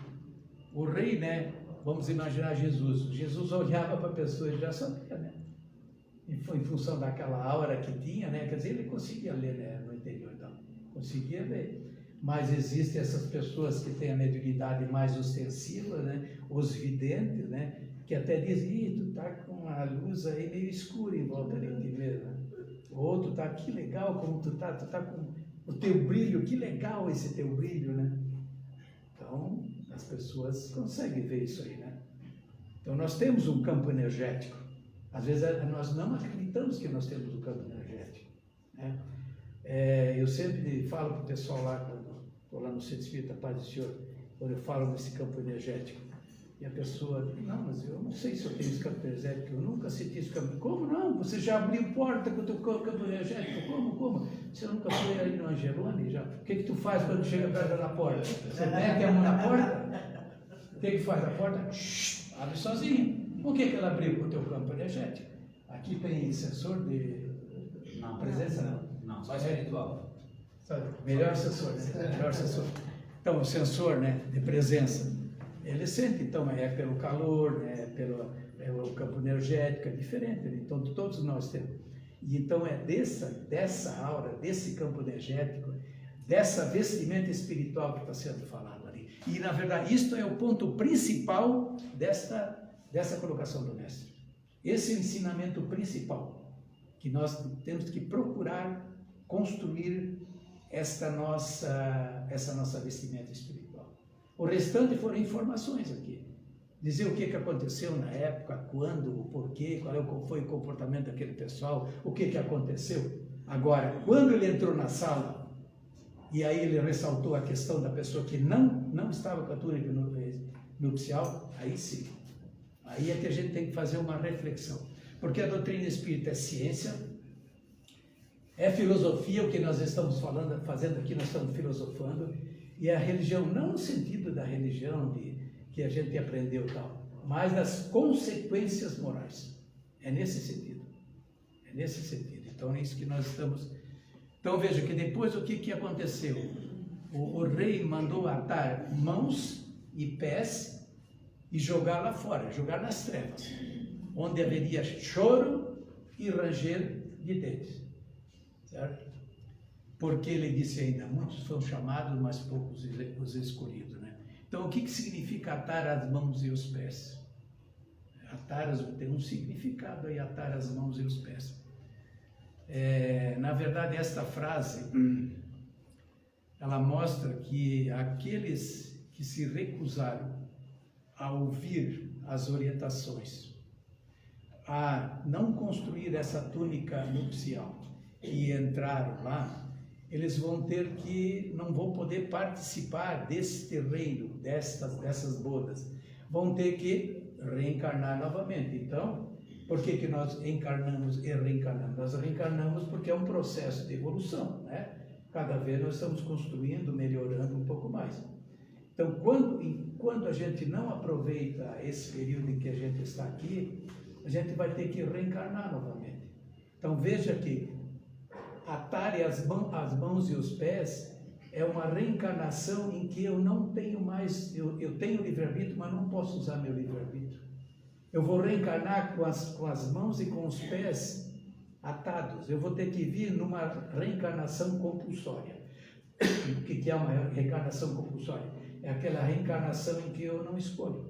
o rei, né, vamos imaginar Jesus olhava para a pessoa e já sabia, né? E foi em função daquela aura que tinha, né? Quer dizer, ele conseguia ler, né, no interior, então, conseguia ler. Mas existem essas pessoas que têm a mediunidade mais ostensiva, né? Os videntes, né? Que até dizem, tu tá com a luz aí meio escura em volta de ti mesmo. Né? Ou tu tá, que legal como tu tá com o teu brilho, que legal esse teu brilho, né? Então, as pessoas conseguem ver isso aí, né? Então, nós temos um campo energético. Às vezes, nós não acreditamos que nós temos um campo energético, né? Eu sempre falo para o pessoal lá, quando estou lá no Centro Espírita Paz do Senhor, quando eu falo nesse campo energético, e a pessoa diz, não, mas eu não sei se eu tenho esse campo energético, eu nunca senti esse campo. Como não? Você já abriu porta com o teu campo energético? Como? Você nunca foi aí no Angelone? Já? O que tu faz quando chega perto da porta? Você mete a mão na porta? O que faz a porta? Shhh, abre sozinha. Por que ela abriu com o teu campo energético? Aqui tem sensor de presença? Não, só espiritual. Melhor sensor, né? Melhor sensor. Então, o sensor, né, de presença, ele sente, então, pelo calor, né, o campo energético é diferente, né? Então, todos nós temos. E então, dessa aura, desse campo energético, dessa vestimenta espiritual que está sendo falado ali. E, na verdade, isto é o ponto principal dessa colocação do mestre. Esse é o ensinamento principal, que nós temos que procurar construir essa nossa vestimenta espiritual. O restante foram informações aqui. Dizer o que aconteceu na época, quando, o porquê, qual foi o comportamento daquele pessoal, o que aconteceu. Agora, quando ele entrou na sala, e aí ele ressaltou a questão da pessoa que não estava com a túnica nupcial, aí sim. Aí é que a gente tem que fazer uma reflexão. Porque a doutrina espírita é ciência, é filosofia, o que nós estamos fazendo aqui, nós estamos filosofando, e a religião, não no sentido da religião que a gente aprendeu e tal, mas das consequências morais. É nesse sentido. É nesse sentido. Então é isso que nós estamos... Então veja que depois o que aconteceu? O rei mandou atar mãos e pés e jogar lá fora, jogar nas trevas, onde haveria choro e ranger de dentes. Certo? Porque ele disse ainda, muitos foram chamados, mas poucos os escolhidos, né? Então, o que significa atar as mãos e os pés? Tem um significado aí, atar as mãos e os pés. Na verdade, esta frase, ela mostra que aqueles que se recusaram a ouvir as orientações, a não construir essa túnica nupcial que entraram lá, eles vão ter que, não vão poder participar desse terreiro, dessas bodas. Vão ter que reencarnar novamente. Então, por que nós encarnamos e reencarnamos? Nós reencarnamos porque é um processo de evolução, né? Cada vez nós estamos construindo, melhorando um pouco mais. Então, enquanto a gente não aproveita esse período em que a gente está aqui, a gente vai ter que reencarnar novamente. Então, veja que atar as mãos e os pés é uma reencarnação em que eu não tenho mais, eu tenho livre-arbítrio, mas não posso usar meu livre-arbítrio. Eu vou reencarnar com as mãos e com os pés atados. Eu vou ter que vir numa reencarnação compulsória. O que é uma reencarnação compulsória? É aquela reencarnação em que eu não escolho.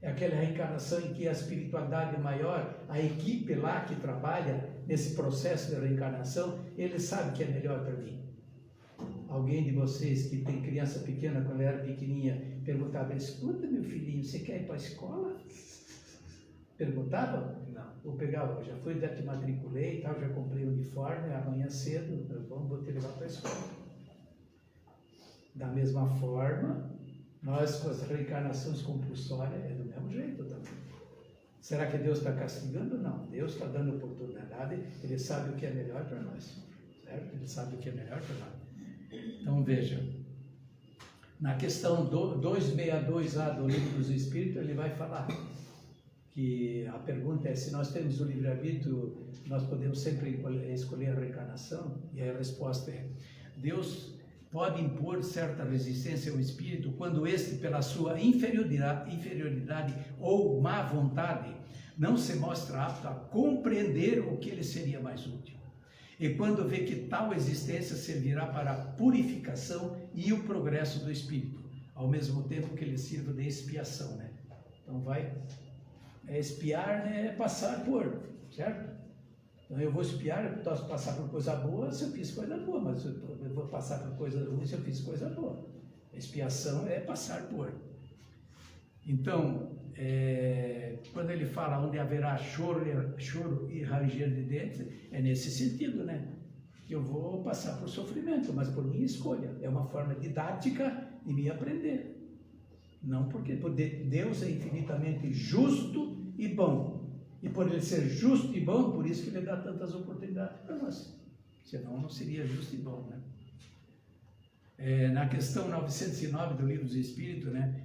É aquela reencarnação em que a espiritualidade maior, a equipe lá que trabalha nesse processo de reencarnação, ele sabe que é melhor para mim. Alguém de vocês que tem criança pequena, quando era pequenininha, perguntava: escuta, meu filhinho, você quer ir para a escola? Perguntava? Não. Ou pegava: já fui, já te matriculei e tal, já comprei o uniforme, amanhã cedo vou te levar para a escola. Da mesma forma, nós com as reencarnações compulsórias é do mesmo jeito também. Será que Deus está castigando? Não. Deus está dando oportunidade, Ele sabe o que é melhor para nós. Certo? Ele sabe o que é melhor para nós. Então veja, na questão 262A do Livro dos Espíritos, ele vai falar que a pergunta é: se nós temos o livre-arbítrio, nós podemos sempre escolher a reencarnação? E a resposta é: Deus pode impor certa resistência ao espírito quando este, pela sua inferioridade ou má vontade, não se mostra apto a compreender o que lhe seria mais útil. E quando vê que tal existência servirá para a purificação e o progresso do espírito, ao mesmo tempo que lhe sirva de expiação, né? Então expiar, né, é passar por, certo? Então eu vou espiar, eu posso passar por coisa boa se eu fiz coisa boa, mas eu vou passar por coisa ruim se eu fiz coisa boa. A expiação é passar por. Então, quando ele fala onde haverá choro e ranger de dentes, é nesse sentido, né? Que eu vou passar por sofrimento, mas por minha escolha. É uma forma didática de me aprender. Não porque Deus é infinitamente justo e bom. E por ele ser justo e bom, por isso que ele dá tantas oportunidades para nós. Senão não seria justo e bom, né? Na questão 909 do Livro dos Espíritos, né?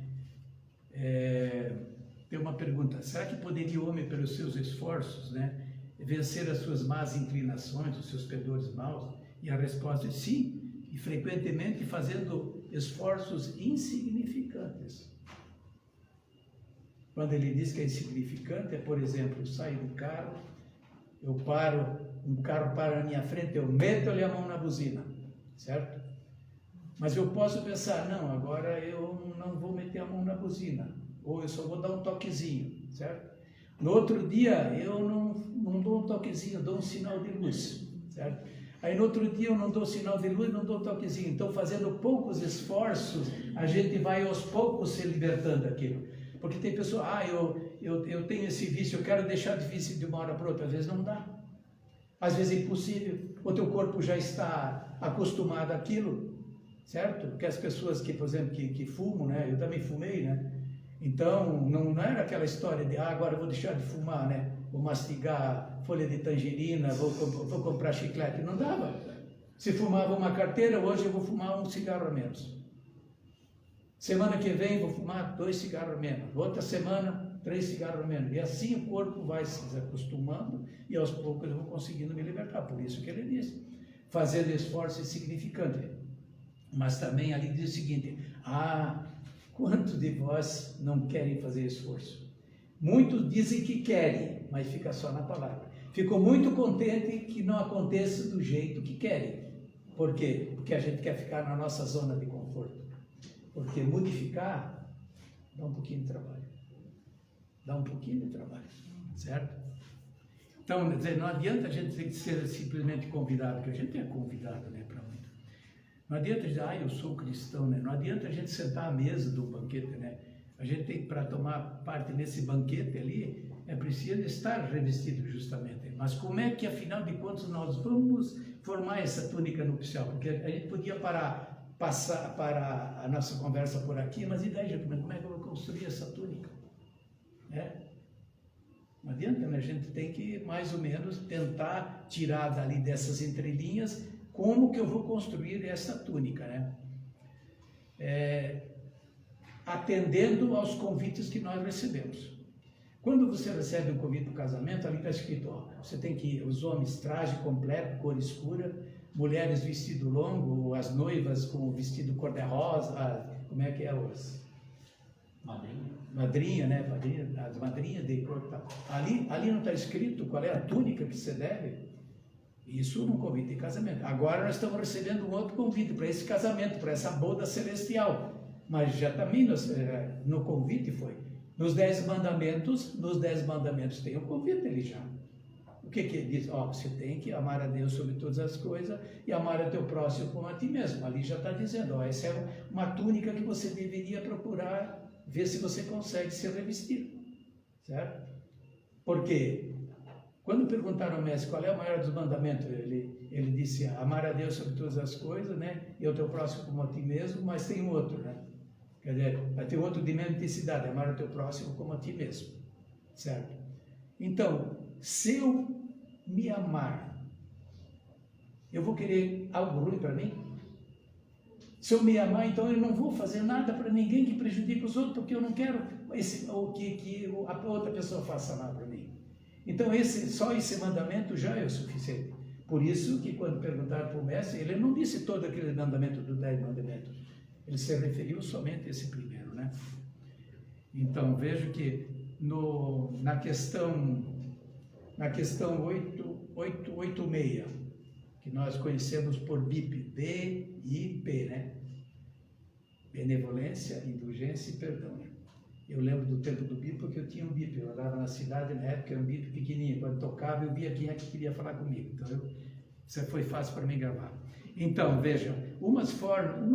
Tem uma pergunta: será que poderia o homem, pelos seus esforços, né, vencer as suas más inclinações, os seus pendores maus? E a resposta é sim, e frequentemente fazendo esforços insignificantes. Quando ele diz que é insignificante, é, por exemplo, eu saio do carro, eu paro, um carro para na minha frente, eu meto-lhe a mão na buzina, certo? Mas eu posso pensar: não, agora eu não vou meter a mão na buzina, ou eu só vou dar um toquezinho, certo? No outro dia, eu não dou um toquezinho, eu dou um sinal de luz, certo? Aí no outro dia eu não dou sinal de luz, não dou um toquezinho. Então, fazendo poucos esforços, a gente vai aos poucos se libertando daquilo. Porque tem pessoas: eu tenho esse vício, eu quero deixar de vício de uma hora para outra. Às vezes não dá. Às vezes é impossível. O teu corpo já está acostumado àquilo, certo? Porque as pessoas que, por exemplo, que fumam, né? Eu também fumei, né? Então, não era aquela história de: agora eu vou deixar de fumar, né? Vou mastigar folha de tangerina, vou comprar chiclete. Não dava. Se fumava uma carteira, hoje eu vou fumar um cigarro a menos. Semana que vem vou fumar 2 cigarros a menos. Outra semana, 3 cigarros a menos. E assim o corpo vai se acostumando e aos poucos eu vou conseguindo me libertar. Por isso que ele diz: fazendo esforço insignificante. Mas também ali diz o seguinte: quantos de vós não querem fazer esforço? Muitos dizem que querem, mas fica só na palavra. Ficam muito contentes que não aconteça do jeito que querem. Por quê? Porque a gente quer ficar na nossa zona de conforto. Porque modificar dá um pouquinho de trabalho. Dá um pouquinho de trabalho, certo? Então, não adianta a gente ter que ser simplesmente convidado, porque a gente é convidado, né, para muito. Não adianta dizer: eu sou cristão, né? Não adianta a gente sentar à mesa do banquete, né? A gente tem, para tomar parte nesse banquete ali, é preciso estar revestido justamente. Mas como é que, afinal de contas, nós vamos formar essa túnica nupcial? Porque a gente podia passar para a nossa conversa por aqui, mas e daí, como é que eu vou construir essa túnica? Não adianta, né? A gente tem que, mais ou menos, tentar tirar dali dessas entrelinhas como que eu vou construir essa túnica, né? Atendendo aos convites que nós recebemos. Quando você recebe um convite para o casamento, ali está escrito, ó, você tem que ir, os homens traje completo, cor escura, mulheres vestido longo, as noivas com vestido cor-de-rosa, como é que é os... Madrinha, né? As madrinhas de cor. Ali não está escrito qual é a túnica que você deve. Isso num convite de casamento. Agora nós estamos recebendo um outro convite para esse casamento, para essa boda celestial. Mas já também no convite foi. Nos 10 mandamentos tem um convite ali já. O que ele diz? Você tem que amar a Deus sobre todas as coisas e amar a teu próximo como a ti mesmo. Ali já está dizendo, essa é uma túnica que você deveria procurar ver se você consegue se revestir, certo? Porque quando perguntaram ao mestre qual é o maior dos mandamentos, ele disse amar a Deus sobre todas as coisas, né? E o teu próximo como a ti mesmo, mas tem um outro, né? Quer dizer, vai ter outro de mesma intensidade, amar o teu próximo como a ti mesmo, certo? Então, se eu me amar, eu vou querer algo ruim para mim? Se eu me amar, então eu não vou fazer nada para ninguém que prejudique os outros, porque eu não quero que a outra pessoa faça mal para mim. Então só esse mandamento já é o suficiente. Por isso que quando perguntaram para o mestre, ele não disse todo aquele mandamento dos 10 mandamentos. Ele se referiu somente a esse primeiro, né? Então vejo que na questão 886, que nós conhecemos por BIP, BIP, né? Benevolência, indulgência e perdão. Né? Eu lembro do tempo do BIP porque eu tinha um BIP, eu andava na cidade, na época era um BIP pequenininho, quando tocava eu via quem é que queria falar comigo, então isso foi fácil para mim gravar. Então, vejam, uma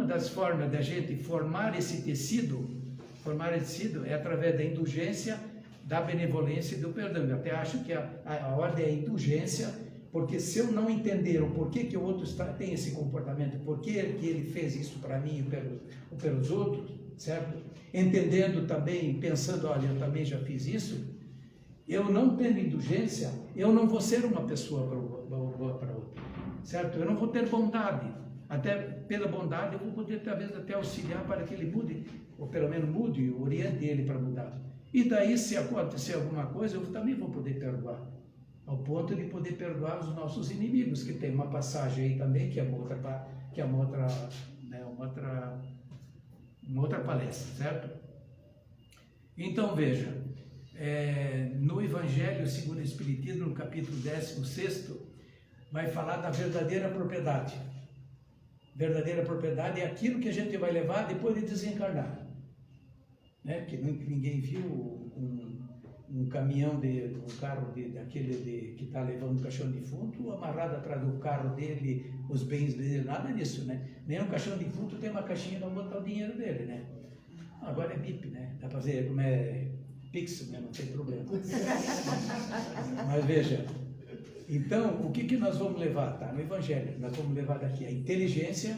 das formas da gente formar esse tecido é através da indulgência, da benevolência e do perdão. Eu até acho que a ordem é a indulgência, porque se eu não entender o porquê que o outro tem esse comportamento, porquê que ele fez isso para mim ou pelos outros, certo? Entendendo também, pensando, olha, eu também já fiz isso, eu não tendo indulgência, eu não vou ser uma pessoa boa para outra, certo? Eu não vou ter bondade, até pela bondade eu vou poder talvez até auxiliar para que ele mude, ou pelo menos mude, oriente ele para mudar. E daí, se acontecer alguma coisa, eu também vou poder perdoar. Ao ponto de poder perdoar os nossos inimigos, que tem uma passagem aí também, que é uma outra palestra, certo? Então, veja, no Evangelho segundo o Espiritismo, no capítulo 16, vai falar da verdadeira propriedade. Verdadeira propriedade é aquilo que a gente vai levar depois de desencarnar. Né? Porque ninguém viu um caminhão, um carro daquele que está levando um caixão de defunto, amarrado atrás do carro dele, os bens dele, nada disso, né? Nem um caixão de defunto tem uma caixinha para botar o dinheiro dele, né? Agora é BIP, né? Dá para fazer como é Pix, né? Não tem problema. Mas veja, então, o que nós vamos levar? Tá no Evangelho, nós vamos levar daqui a inteligência,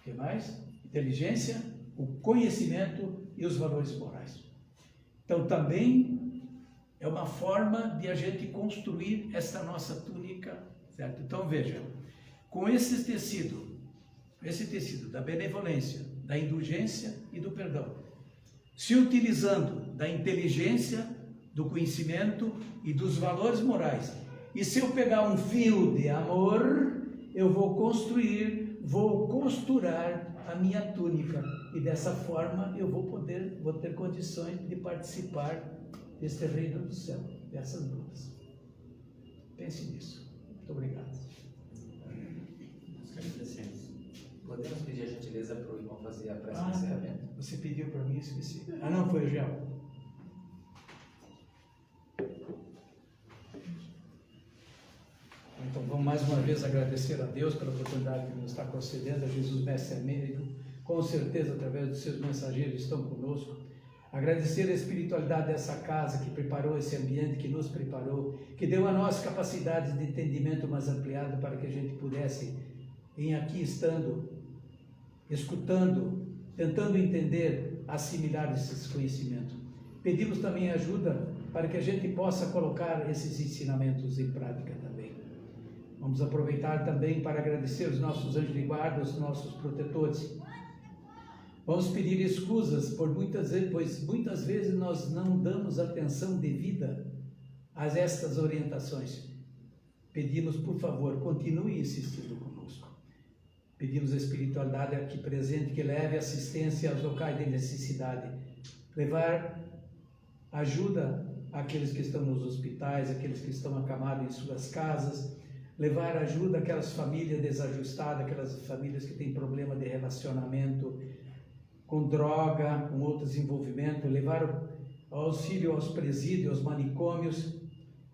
o que mais? Inteligência, o conhecimento e os valores morais. Então, também é uma forma de a gente construir essa nossa túnica, certo? Então, veja, com esse tecido da benevolência, da indulgência e do perdão, se utilizando da inteligência, do conhecimento e dos valores morais, e se eu pegar um fio de amor, eu vou costurar a minha túnica, e dessa forma eu vou ter condições de participar deste reino do céu, dessas lutas. Pense nisso. Muito obrigado. Podemos pedir a gentileza para o irmão fazer a prece de encerramento? Você pediu para mim, esqueci. Não, foi o Gel. Então vamos mais uma vez agradecer a Deus pela oportunidade que nos está concedendo, a Jesus Mestre Américo, com certeza através dos seus mensageiros estão conosco. Agradecer a espiritualidade dessa casa que preparou esse ambiente, que nos preparou, que deu a nós capacidades de entendimento mais ampliado para que a gente pudesse, em aqui estando, escutando, tentando entender, assimilar esses conhecimentos. Pedimos também ajuda para que a gente possa colocar esses ensinamentos em prática também. Vamos aproveitar também para agradecer os nossos anjos de guarda, os nossos protetores. Vamos pedir escusas, pois muitas vezes nós não damos atenção devida a estas orientações. Pedimos, por favor, continue insistindo conosco. Pedimos a espiritualidade aqui presente que leve assistência aos locais de necessidade, levar ajuda àqueles que estão nos hospitais, àqueles que estão acamados em suas casas, levar ajuda àquelas famílias desajustadas, aquelas famílias que têm problema de relacionamento com droga, com outros envolvimentos, levar auxílio aos presídios, aos manicômios,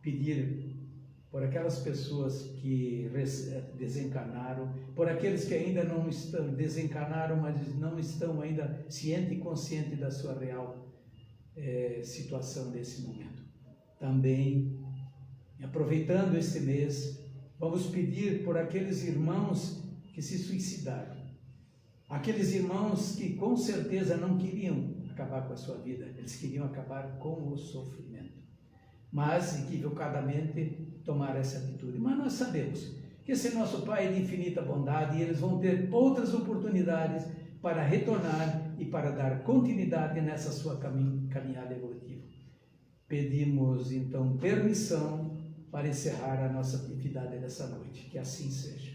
pedir por aquelas pessoas que desencarnaram, por aqueles que ainda não estão, desencarnaram, mas não estão ainda cientes e conscientes da sua real situação nesse momento. Também, aproveitando este mês, vamos pedir por aqueles irmãos que se suicidaram, aqueles irmãos que com certeza não queriam acabar com a sua vida, eles queriam acabar com o sofrimento, mas equivocadamente tomaram essa atitude. Mas nós sabemos que esse nosso Pai é de infinita bondade e eles vão ter outras oportunidades para retornar e para dar continuidade nessa sua caminhada evolutiva. Pedimos então permissão para encerrar a nossa atividade dessa noite, que assim seja.